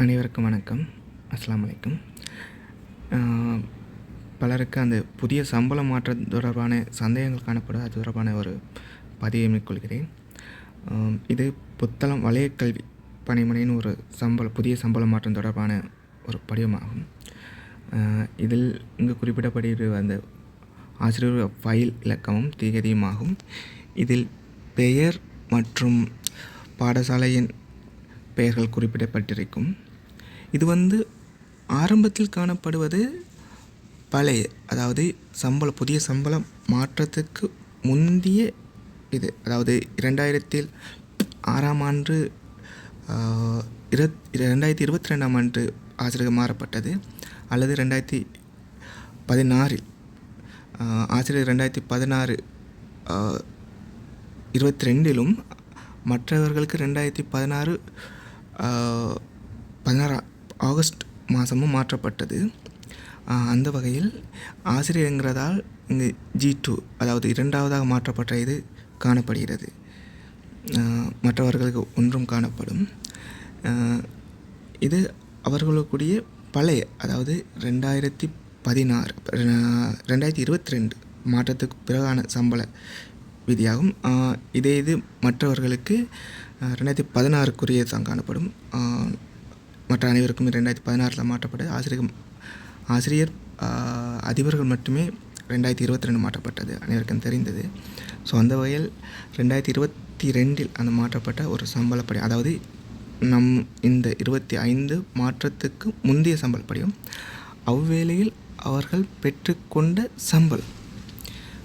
அனைவருக்கும் வணக்கம். அஸ்ஸலாமு அலைக்கும். பலருக்கு அந்த புதிய சம்பள மாற்றம் தொடர்பான சந்தேகங்கள் காணப்படும். அது தொடர்பான ஒரு பதிவை மேற்கொள்கிறேன். இது புத்தளம் வலயக்கல்வி பணிமனையின் ஒரு புதிய சம்பள மாற்றம் தொடர்பான ஒரு படிவமாகும். இதில் இங்கு குறிப்பிடப்படுகிற அந்த ஆசிரியர் ஃபைல் இலக்கமும் தேதியுமாகும். இதில் பெயர் மற்றும் பாடசாலையின் பெயர்கள் குறிப்பிடப்பட்டிருக்கும். இது ஆரம்பத்தில் காணப்படுவது பழைய, அதாவது புதிய சம்பள மாற்றத்துக்கு முந்திய இது, அதாவது 2006ஆம் ஆண்டு 2022ஆம் ஆண்டு ஆசிரியர் மாறப்பட்டது. அல்லது 2016இல் ஆசிரியர் 2016 22லும் மற்றவர்களுக்கு 2016 ஆகஸ்ட் மாதமும் மாற்றப்பட்டது. அந்த வகையில் ஆசிரியர் என்கிறதால் இங்கு G2, அதாவது இரண்டாவதாக மாற்றப்பட்ட இது காணப்படுகிறது. மற்றவர்களுக்கு ஒன்றும் காணப்படும். இது அவர்களுக்குரிய பழைய, அதாவது 2022 மாற்றத்துக்கு பிறகான சம்பள விதியாகும். இது மற்றவர்களுக்கு 2016க்குரிய தான் காணப்படும். மற்ற அனைவருக்கும் 2016 மாற்றப்பட்டது. ஆசிரியர் அதிபர்கள் மட்டுமே 2022 மாற்றப்பட்டது, அனைவருக்கும் தெரிந்தது. ஸோ அந்த வகையில் 2022 அந்த மாற்றப்பட்ட ஒரு சம்பளப்படி, அதாவது இந்த 25 மாற்றத்துக்கு முந்தைய சம்பளப்படியும் அவ்வேளையில் அவர்கள் பெற்றுக்கொண்ட சம்பளம்,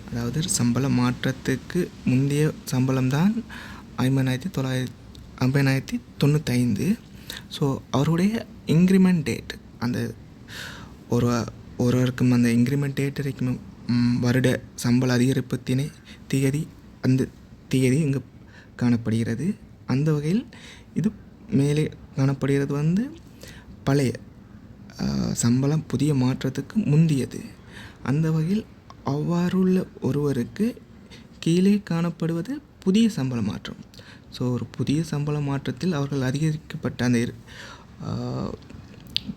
அதாவது சம்பள மாற்றத்துக்கு முந்தைய சம்பளம்தான் 50,995. ஸோ அவருடைய இன்க்ரிமெண்ட் டேட், அந்த ஒருவருக்கும் அந்த இன்க்ரிமெண்ட் டேட் வரைக்கும் வருட சம்பள அதிகரிப்பு தேதி, அந்த தேதி இங்கு காணப்படுகிறது. அந்த வகையில் இது மேலே காணப்படுகிறது பழைய சம்பளம் புதிய மாற்றத்துக்கு முந்தியது. அந்த வகையில் அவ்வாறுள்ள ஒருவருக்கு கீழே காணப்படுவது புதிய சம்பள மாற்றம். ஸோ ஒரு புதிய சம்பள மாற்றத்தில் அவர்கள் அதிகரிக்கப்பட்ட அந்த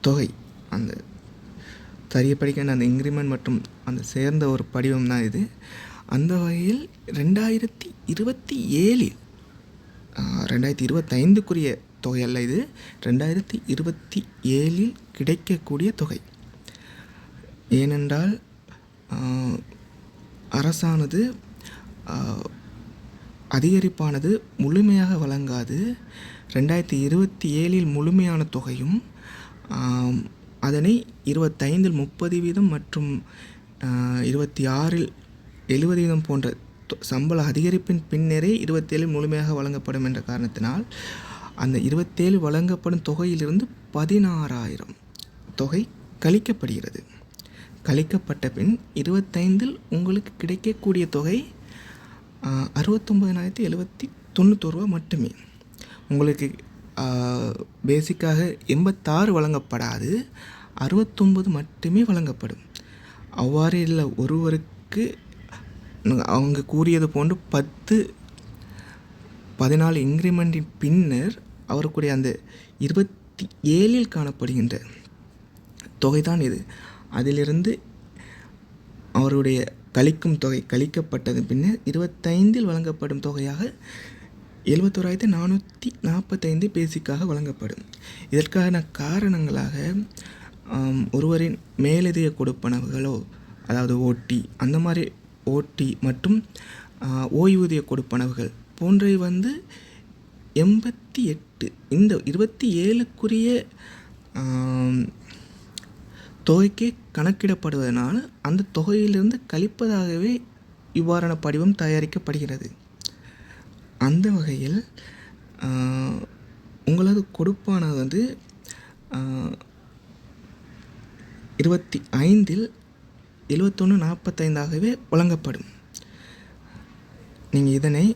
தொகை, அந்த சரியப்படிக்க அந்த இன்க்ரிமெண்ட் மற்றும் அந்த சேர்ந்த ஒரு படிவம் தான் இது. அந்த வகையில் 2025க்குரிய தொகை அல்ல, இது 2027 கிடைக்கக்கூடிய தொகை. ஏனென்றால் அரசானது அதிகரிப்பானது முழுமையாக வழங்காது. 2027 முழுமையான தொகையும் அதனை 25 30% மற்றும் 26 70% போன்ற சம்பள அதிகரிப்பின் பின்னரே 27 முழுமையாக வழங்கப்படும் என்ற காரணத்தினால் அந்த 27 வழங்கப்படும் தொகையிலிருந்து 16,000 தொகை கழிக்கப்படுகிறது. கழிக்கப்பட்ட பின் 25 உங்களுக்கு கிடைக்கக்கூடிய தொகை 69,791 மட்டுமே. உங்களுக்கு பேசிக்காக 86 வழங்கப்படாது, 69 மட்டுமே வழங்கப்படும். அவ்வாறு இல்லை, ஒருவருக்கு அவங்க கூறியது போன்று 10-14 இன்க்ரிமெண்டின் பின்னர் அவருக்குடைய அந்த 27 காணப்படுகின்ற தொகை தான் இது. அதிலிருந்து அவருடைய கழிக்கும் தொகை கழிக்கப்பட்டது பின்னர் 25 வழங்கப்படும் தொகையாக 71,445 பேசிக்காக வழங்கப்படும். இதற்கான காரணங்களாக ஒருவரின் மேலதிக கொடுப்பனவுகளோ, அதாவது ஓடி, அந்த மாதிரி ஓடி மற்றும் ஓய்வூதிய கொடுப்பனவுகள் போன்றவை 88, இந்த 27க்குரிய தொகைக்கு கணக்கிடப்படுவதனால் அந்த தொகையிலிருந்து கழிப்பதாகவே இவ்வாறான படிவம் தயாரிக்கப்படுகிறது. அந்த வகையில் உங்களது கொடுப்பானது 25 71,45 வழங்கப்படும். நீங்கள் இதனை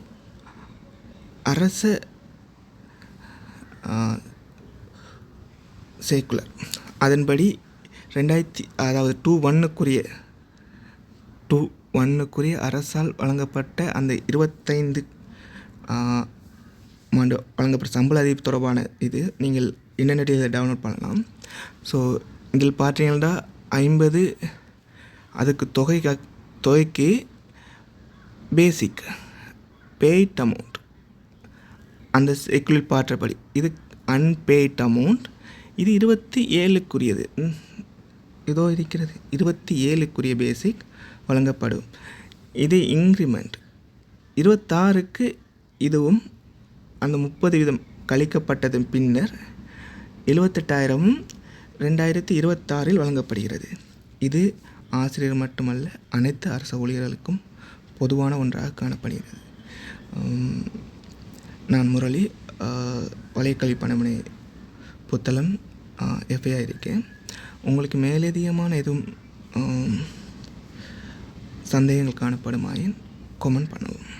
அரச சர்க்குலர் அதன்படி 21க்குரிய அரசால் வழங்கப்பட்ட அந்த 25 ஆண்டு வழங்கப்பட்ட சம்பள அதிகரிப்பு தொடர்பான இது நீங்கள் இன்டர்நெட்டில் இதை டவுன்லோட் பண்ணலாம். ஸோ இதில் பார்த்தீங்கன்னா 50 அதுக்கு தொகைக்கு பேசிக் பெய்ட் அமௌண்ட் அந்த செக்யூரில் பாற்றபடி இது அன்பெய்ட் அமௌண்ட் இது 27க்குரியது இதோ இருக்கிறது 27க்குரிய பேசிக் வழங்கப்படும். இது இன்க்ரிமெண்ட் 26க்கு இதுவும் அந்த 30% கழிக்கப்பட்டதன் பின்னர் 78,000 2026 வழங்கப்படுகிறது. இது ஆசிரியர் மட்டுமல்ல அனைத்து அரசு ஊழியர்களுக்கும் பொதுவான ஒன்றாக காணப்படுகிறது. நான் முரளி வலைக்கல்வி பணிமனை புத்தளம் எஃப்ஐ இருக்கேன். உங்களுக்கு மேலதிகமான எதுவும் சந்தேகங்கள் காணப்படுமாயின் கமெண்ட் பண்ணவும்.